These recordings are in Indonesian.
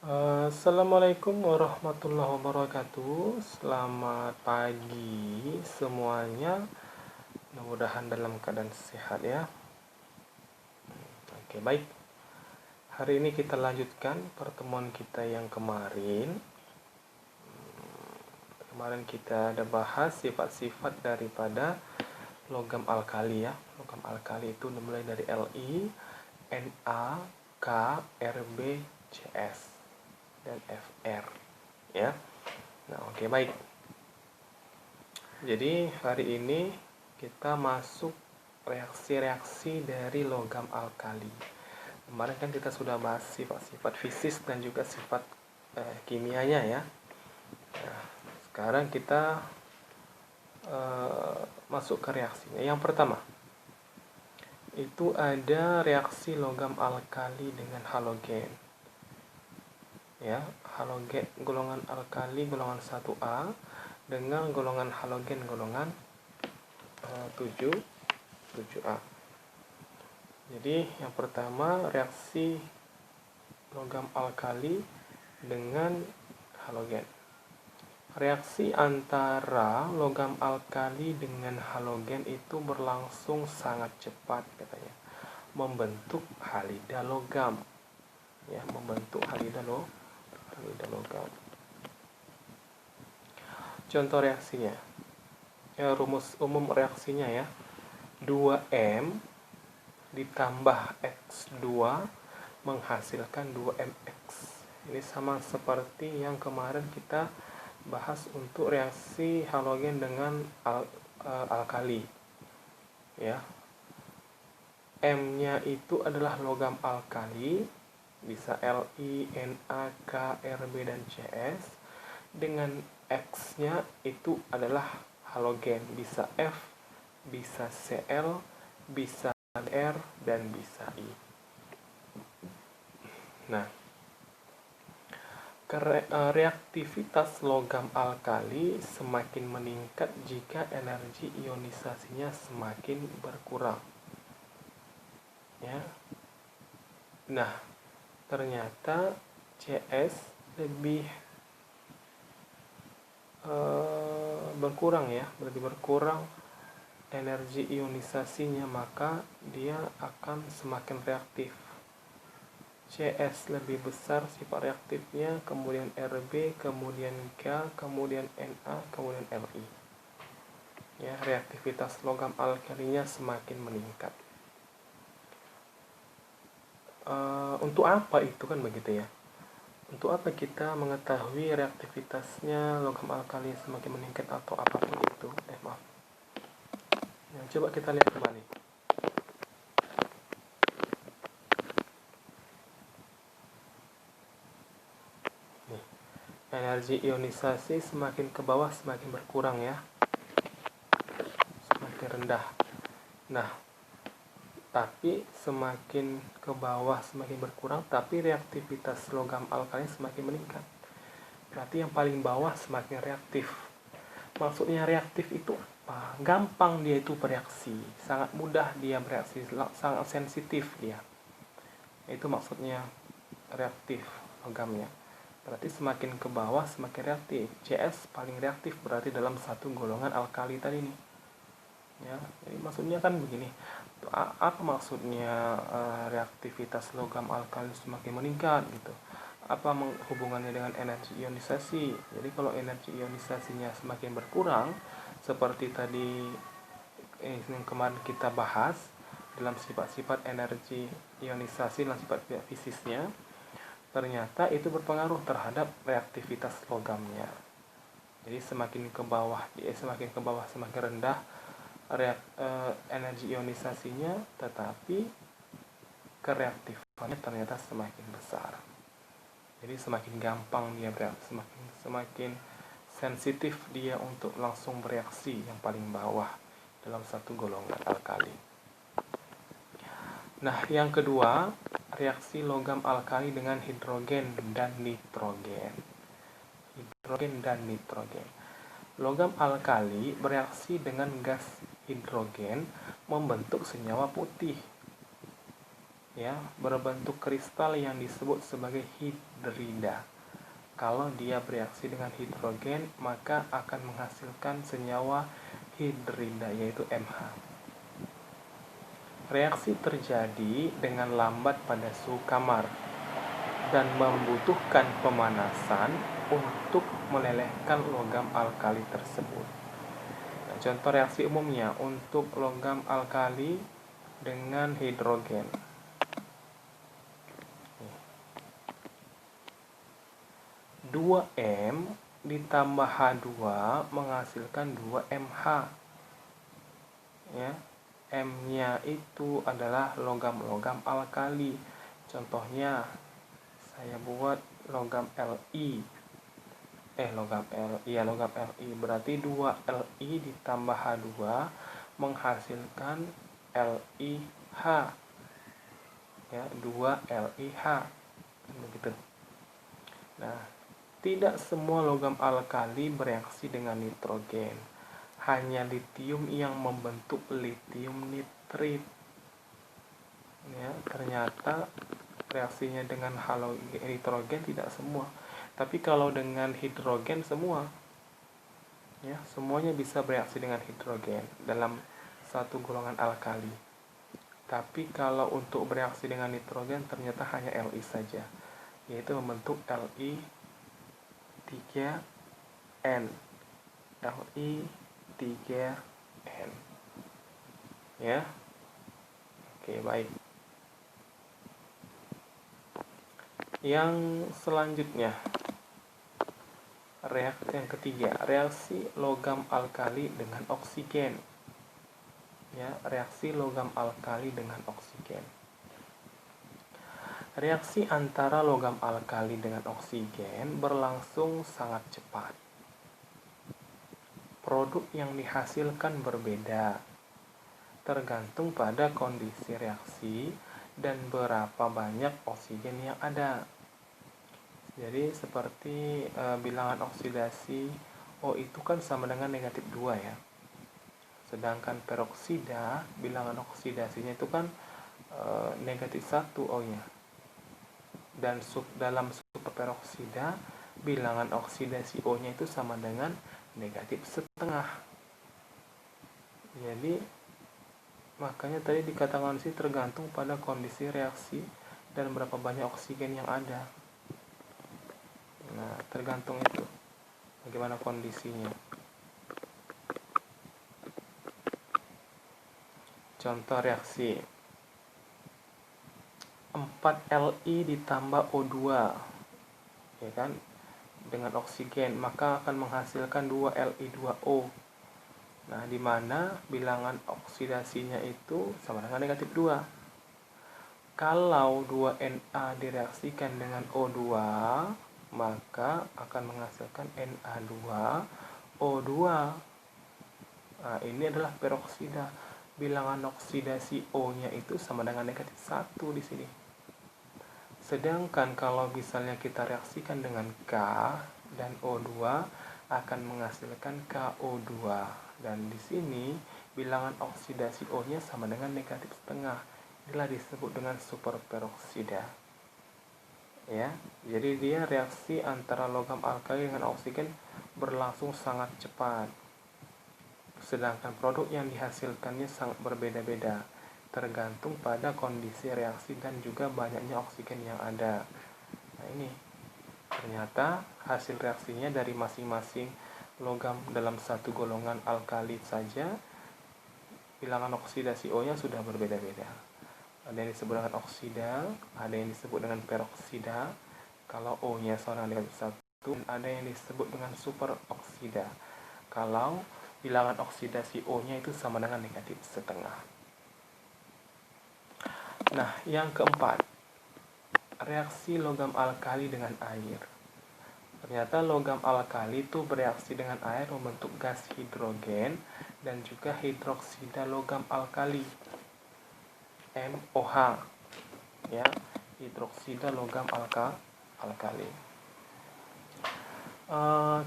Assalamualaikum warahmatullahi wabarakatuh. Selamat pagi semuanya. Mudah-mudahan dalam keadaan sehat ya. Oke, baik. Hari ini kita lanjutkan pertemuan kita yang kemarin. Kemarin kita ada bahas sifat-sifat daripada logam alkali ya. Logam alkali itu dimulai dari Li, Na, K, Rb, Cs dan Fr ya. Nah, oke, baik. Jadi hari ini kita masuk reaksi-reaksi dari logam alkali. Kemarin kan kita sudah bahas sifat-sifat fisik dan juga sifat kimianya ya. Nah, sekarang kita masuk ke reaksinya. Yang pertama itu ada reaksi logam alkali dengan halogen. Ya, halogen golongan alkali golongan 1A dengan golongan halogen golongan 7A. Jadi yang pertama reaksi logam alkali dengan halogen. Reaksi antara logam alkali dengan halogen itu berlangsung sangat cepat katanya. Membentuk halida logam. Ya, membentuk halida logam. Contoh reaksinya. Ya, rumus umum reaksinya ya. 2M ditambah X2 menghasilkan 2MX. Ini sama seperti yang kemarin kita bahas untuk reaksi halogen dengan alkali. Ya. M-nya itu adalah logam alkali, bisa Li, Na, K, Rb dan Cs. Dengan X-nya itu adalah halogen, bisa F, bisa Cl, bisa R dan bisa I. Nah, reaktivitas logam alkali semakin meningkat jika energi ionisasinya semakin berkurang. Ya. Nah, ternyata Cs lebih berkurang ya, lebih berkurang energi ionisasinya, maka dia akan semakin reaktif. Cs lebih besar sifat reaktifnya, kemudian Rb, kemudian K, kemudian Na, kemudian Li. Ya, reaktivitas logam alkalinya semakin meningkat. Untuk apa itu kan begitu ya? Untuk apa kita mengetahui reaktivitasnya logam alkali semakin meningkat atau apapun itu? Maaf. Nah, coba kita lihat kembali. Nih, energi ionisasi semakin ke bawah semakin berkurang ya, semakin rendah. Nah, tapi semakin ke bawah semakin berkurang, tapi reaktivitas logam alkali semakin meningkat. Berarti yang paling bawah semakin reaktif. Maksudnya reaktif itu apa? Gampang dia itu bereaksi, sangat mudah dia bereaksi, sangat sensitif dia. Itu maksudnya reaktif logamnya. Berarti semakin ke bawah semakin reaktif. Cs paling reaktif berarti dalam satu golongan alkali tadi nih. Ya, jadi maksudnya kan begini. Apa maksudnya reaktivitas logam alkali semakin meningkat gitu? Apa hubungannya dengan energi ionisasi? Jadi kalau energi ionisasinya semakin berkurang, seperti tadi yang kemarin kita bahas dalam sifat-sifat energi ionisasi dan sifat fisiknya, ternyata itu berpengaruh terhadap reaktivitas logamnya. Jadi semakin ke bawah semakin rendah energi ionisasinya, tetapi kereaktifannya ternyata semakin besar. Jadi semakin gampang dia bereaksi, semakin sensitif dia untuk langsung bereaksi yang paling bawah dalam satu golongan alkali. Nah, yang kedua, reaksi logam alkali dengan hidrogen dan nitrogen. Hidrogen dan nitrogen. Logam alkali bereaksi dengan gas hidrogen membentuk senyawa putih. ya, berbentuk kristal yang disebut sebagai hidrida. Kalau dia bereaksi dengan hidrogen, maka akan menghasilkan senyawa hidrida, yaitu MH. Reaksi terjadi dengan lambat pada suhu kamar dan membutuhkan pemanasan untuk melelehkan logam alkali tersebut. Nah, contoh reaksi umumnya untuk logam alkali dengan hidrogen. 2M ditambah H2 menghasilkan 2MH. Ya, M-nya itu adalah logam-logam alkali. Contohnya saya buat logam Li. Logam Li. Berarti 2Li ditambah H2 menghasilkan LiH. Ya, 2LiH. Begitu. Nah, tidak semua logam alkali bereaksi dengan nitrogen. Hanya litium yang membentuk litium nitrit. Ya, ternyata reaksinya dengan nitrogen tidak semua. Tapi kalau dengan hidrogen semua. Ya, semuanya bisa bereaksi dengan hidrogen dalam satu golongan alkali. Tapi kalau untuk bereaksi dengan nitrogen ternyata hanya Li saja, yaitu membentuk Li3N. Li3N. Ya. Oke, baik. Yang selanjutnya, reaksi yang ketiga, reaksi logam alkali dengan oksigen. Ya, reaksi logam alkali dengan oksigen. Reaksi antara logam alkali dengan oksigen berlangsung sangat cepat. Produk yang dihasilkan berbeda, tergantung pada kondisi reaksi dan berapa banyak oksigen yang ada. Jadi seperti bilangan oksidasi O itu kan sama dengan negatif 2 ya. Sedangkan peroksida, bilangan oksidasinya itu kan negatif 1 O-nya. Dan dalam superperoksida, bilangan oksidasi O-nya itu sama dengan negatif setengah. Jadi makanya tadi dikatakan sih tergantung pada kondisi reaksi dan berapa banyak oksigen yang ada. Nah, tergantung itu bagaimana kondisinya. Contoh reaksi 4Li ditambah O2, ya kan, dengan oksigen, maka akan menghasilkan 2Li2O. Nah, di mana bilangan oksidasinya itu sama dengan negatif 2. Kalau 2Na direaksikan dengan O2, maka akan menghasilkan Na2O2. Nah, ini adalah peroksida. Bilangan oksidasi O-nya itu sama dengan negatif 1 di sini. Sedangkan kalau misalnya kita reaksikan dengan K dan O2 akan menghasilkan KO2. Dan di sini bilangan oksidasi O-nya sama dengan negatif setengah. Inilah disebut dengan superperoksida. Ya, jadi dia reaksi antara logam alkali dengan oksigen berlangsung sangat cepat. Sedangkan produk yang dihasilkannya sangat berbeda-beda, tergantung pada kondisi reaksi dan juga banyaknya oksigen yang ada. Nah, ini ternyata hasil reaksinya dari masing-masing logam dalam satu golongan alkali saja, bilangan oksidasi O-nya sudah berbeda-beda. Ada yang disebut dengan oksida, ada yang disebut dengan peroksida, kalau O-nya sama dengan negatif 1, dan ada yang disebut dengan superoksida, kalau bilangan oksidasi O-nya itu sama dengan negatif setengah. Nah, yang keempat, reaksi logam alkali dengan air. Ternyata logam alkali itu bereaksi dengan air membentuk gas hidrogen dan juga hidroksida logam alkali, MOH. Ya, hidroksida logam alkali.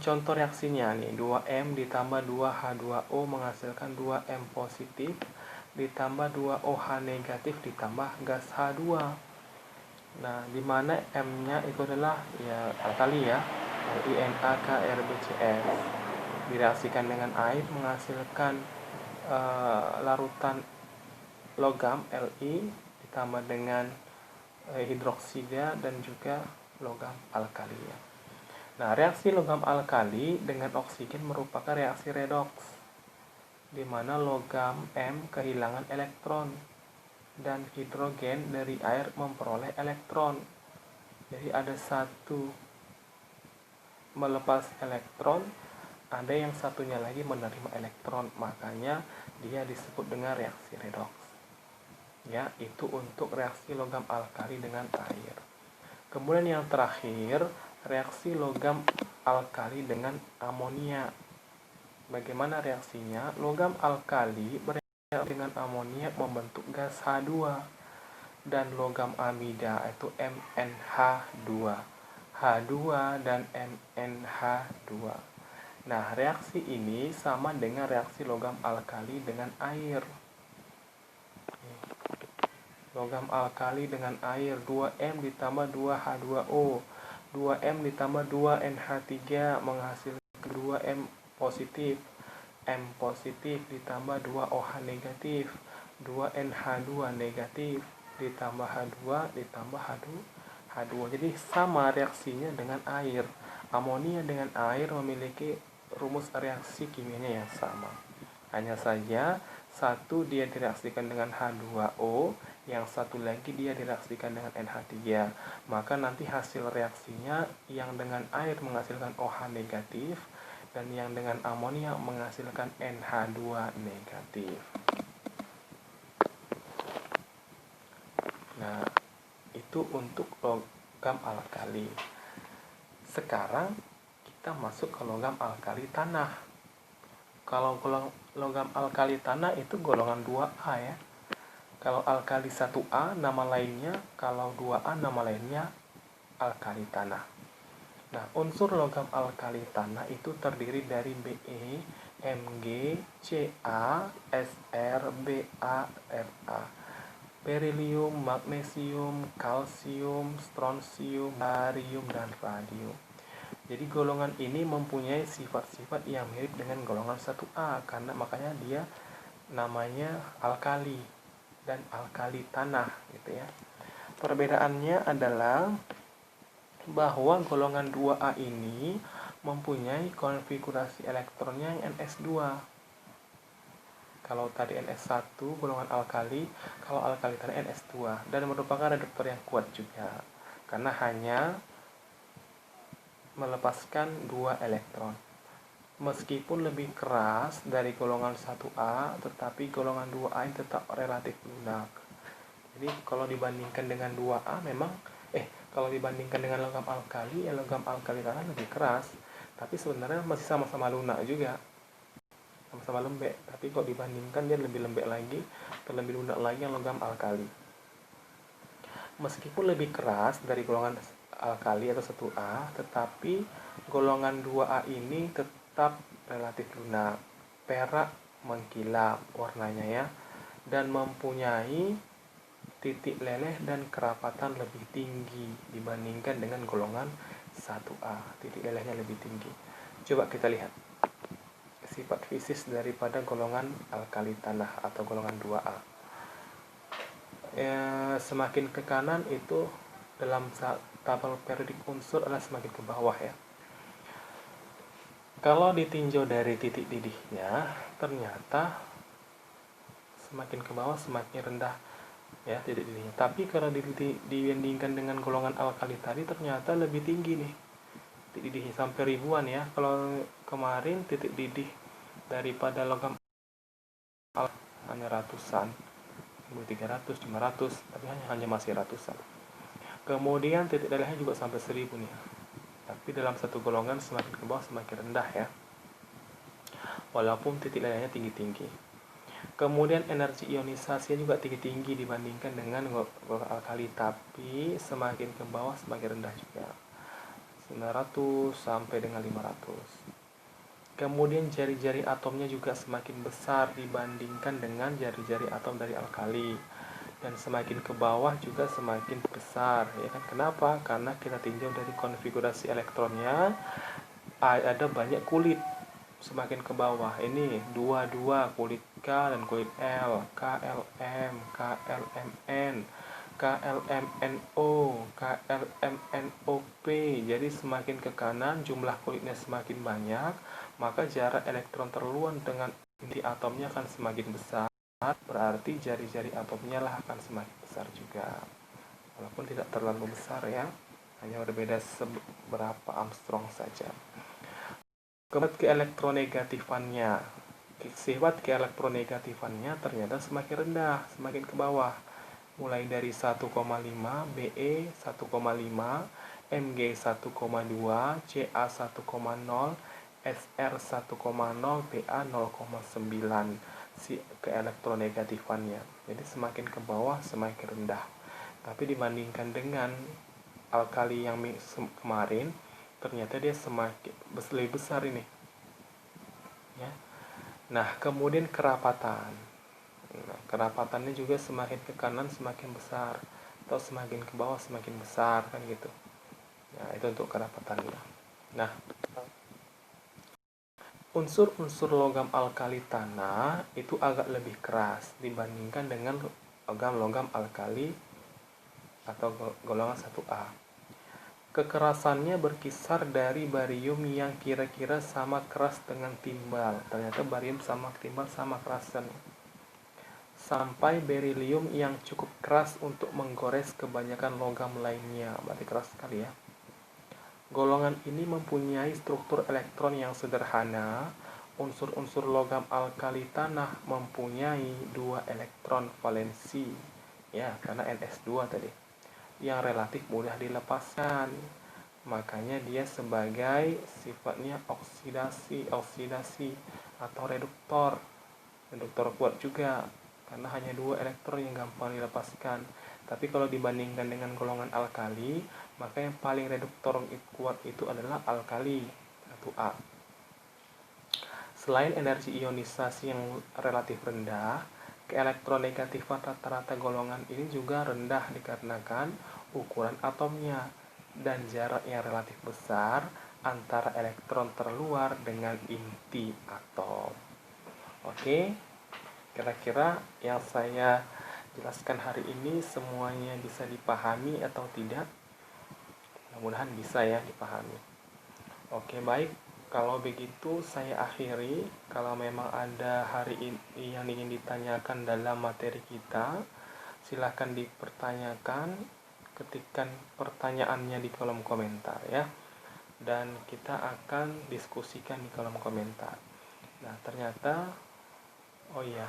Contoh reaksinya nih, 2M ditambah 2H2O menghasilkan 2M positif ditambah 2OH negatif ditambah gas H2. Nah, di mana M-nya itu adalah ya alkali ya, LiNaKRBCl. Direaksikan dengan air menghasilkan larutan logam Li ditambah dengan hidroksida dan juga logam alkali ya. Nah, reaksi logam alkali dengan oksigen merupakan reaksi redoks, di mana logam M kehilangan elektron dan hidrogen dari air memperoleh elektron. Jadi ada satu melepas elektron, ada yang satunya lagi menerima elektron, makanya dia disebut dengan reaksi redoks. Ya, itu untuk reaksi logam alkali dengan air. Kemudian yang terakhir, reaksi logam alkali dengan amonia. Bagaimana reaksinya? Logam alkali dengan amonia membentuk gas H2 dan logam amida itu MnH2. H2 dan MnH2. Nah, reaksi ini sama dengan reaksi logam alkali dengan air. Logam alkali dengan air 2M ditambah 2H2O. 2M ditambah 2NH3 menghasilkan 2M positif. M positif ditambah 2OH negatif, 2NH2 negatif ditambah H2 ditambah H2. Jadi sama reaksinya dengan air. Amonia dengan air memiliki rumus reaksi kimianya yang sama. Hanya saja satu dia direaksikan dengan H2O, yang satu lagi dia direaksikan dengan NH3. Maka nanti hasil reaksinya yang dengan air menghasilkan OH negatif dan yang dengan amonia menghasilkan NH2 negatif. Nah, itu untuk logam alkali. Sekarang kita masuk ke logam alkali tanah. Kalau logam alkali tanah itu golongan 2A ya. Kalau alkali 1A nama lainnya, kalau 2A nama lainnya alkali tanah. Nah, unsur logam alkali tanah itu terdiri dari Be, Mg, Ca, Sr, Ba, Ra. Berilium, magnesium, kalsium, strontium, barium, dan radium. Jadi golongan ini mempunyai sifat-sifat yang mirip dengan golongan 1A, karena makanya dia namanya alkali dan alkali tanah gitu ya. Perbedaannya adalah bahwa golongan 2A ini mempunyai konfigurasi elektronnya yang Ns2. Kalau tadi Ns1 golongan alkali, kalau alkali tanah Ns2, dan merupakan reduktor yang kuat juga karena hanya melepaskan 2 elektron. Meskipun lebih keras dari golongan 1A, tetapi golongan 2A ini tetap relatif lunak. Jadi kalau dibandingkan dengan 2A memang kalau dibandingkan dengan logam alkali, ya logam alkali tanah lebih keras, tapi sebenarnya masih sama-sama lunak juga, sama-sama lembek. Tapi kalau dibandingkan dia lebih lembek lagi, atau lebih lunak lagi yang logam alkali. Meskipun lebih keras dari golongan alkali atau 1A, tetapi golongan 2A ini tetap relatif lunak, perak mengkilap warnanya ya, dan mempunyai titik leleh dan kerapatan lebih tinggi dibandingkan dengan golongan 1A. Titik lelehnya lebih tinggi. Coba kita lihat sifat fisis daripada golongan alkali tanah atau golongan 2A. Semakin ke kanan itu dalam tabel periodik unsur adalah semakin ke bawah ya. Kalau ditinjau dari titik didihnya, ternyata semakin ke bawah semakin rendah ya titik didihnya. Tapi kalau dibandingkan dengan golongan alkali tadi ternyata lebih tinggi nih titik didihnya, sampai ribuan ya. Kalau kemarin titik didih daripada logam hanya ratusan, 300, 500, tapi hanya masih ratusan. Kemudian titik lelehnya juga sampai 1000 nih. Tapi dalam satu golongan semakin ke bawah semakin rendah ya, walaupun titik lelehnya tinggi-tinggi. Kemudian energi ionisasi juga tinggi-tinggi dibandingkan dengan golongan alkali, tapi semakin ke bawah semakin rendah juga, 900 sampai dengan 500. Kemudian jari-jari atomnya juga semakin besar dibandingkan dengan jari-jari atom dari alkali. Dan semakin ke bawah juga semakin besar, ya kan? Kenapa? Karena kita tinjau dari konfigurasi elektronnya, ada banyak kulit. Semakin ke bawah ini dua kulit K dan kulit L, KLM, KLMN, KLMNO, KLMNOP. Jadi semakin ke kanan jumlah kulitnya semakin banyak, maka jarak elektron terluar dengan inti atomnya akan semakin besar. Berarti jari-jari atomnya lah akan semakin besar juga, walaupun tidak terlalu besar ya, hanya berbeda seberapa Armstrong saja. Kemudian keelektronegatifannya, sifat keelektronegatifannya ternyata semakin rendah, semakin ke bawah, mulai dari 1,5 BE 1,5, Mg 1,2, Ca 1,0, SR 1,0, Pa 0,9 si keelektronegatifannya. Jadi semakin ke bawah semakin rendah. Tapi dibandingkan dengan alkali yang kemarin, ternyata dia semakin lebih besar ini. Ya. Nah, kemudian kerapatan. Nah, kerapatannya juga semakin ke kanan semakin besar, atau semakin ke bawah semakin besar, kan gitu. Nah, itu untuk kerapatannya. Nah, unsur-unsur logam alkali tanah itu agak lebih keras dibandingkan dengan logam-logam alkali atau golongan 1A. Kekerasannya berkisar dari barium yang kira-kira sama keras dengan timbal. Ternyata barium sama timbal sama kerasnya. Sampai berilium yang cukup keras untuk menggores kebanyakan logam lainnya. Berarti keras sekali ya. Golongan ini mempunyai struktur elektron yang sederhana. Unsur-unsur logam alkali tanah mempunyai 2 elektron valensi, ya, karena Ns2 tadi, yang relatif mudah dilepaskan. Makanya dia sebagai sifatnya oksidasi atau reduktor kuat juga, karena hanya 2 elektron yang gampang dilepaskan. Tapi kalau dibandingkan dengan golongan alkali, maka yang paling reduktor kuat itu adalah alkali 1A. Selain energi ionisasi yang relatif rendah, keelektronegatifan rata-rata golongan ini juga rendah dikarenakan ukuran atomnya dan jarak yang relatif besar antara elektron terluar dengan inti atom. Oke, kira-kira yang saya jelaskan hari ini semuanya bisa dipahami atau tidak? Mudah-mudahan bisa ya dipahami. Oke, baik. Kalau begitu saya akhiri. Kalau memang ada hari ini yang ingin ditanyakan dalam materi kita, silahkan dipertanyakan, ketikkan pertanyaannya di kolom komentar ya. Dan kita akan diskusikan di kolom komentar. Nah, ternyata oh iya,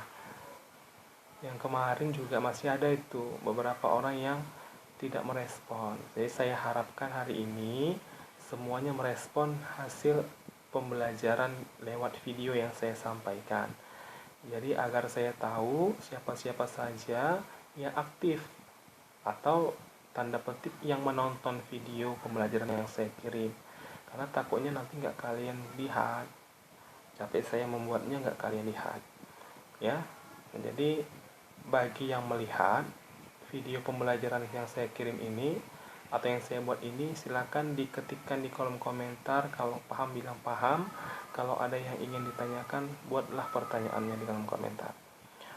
yang kemarin juga masih ada itu beberapa orang yang tidak merespon. Jadi saya harapkan hari ini semuanya merespon hasil pembelajaran lewat video yang saya sampaikan. Jadi agar saya tahu siapa-siapa saja yang aktif atau tanda petik yang menonton video pembelajaran yang saya kirim. Karena takutnya nanti nggak kalian lihat. Capek saya membuatnya nggak kalian lihat. Ya, jadi bagi yang melihat video pembelajaran yang saya kirim ini atau yang saya buat ini, silakan diketikkan di kolom komentar. Kalau paham bilang paham, kalau ada yang ingin ditanyakan buatlah pertanyaannya di kolom komentar.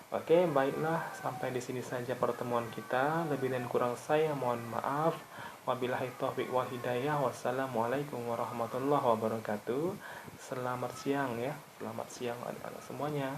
Oke, baiklah, sampai di sini saja pertemuan kita. Lebih dan kurang saya mohon maaf. Wabillahi taufiq wal hidayah. Wassalamualaikum warahmatullahi wabarakatuh. Selamat siang ya. Selamat siang anak-anak semuanya.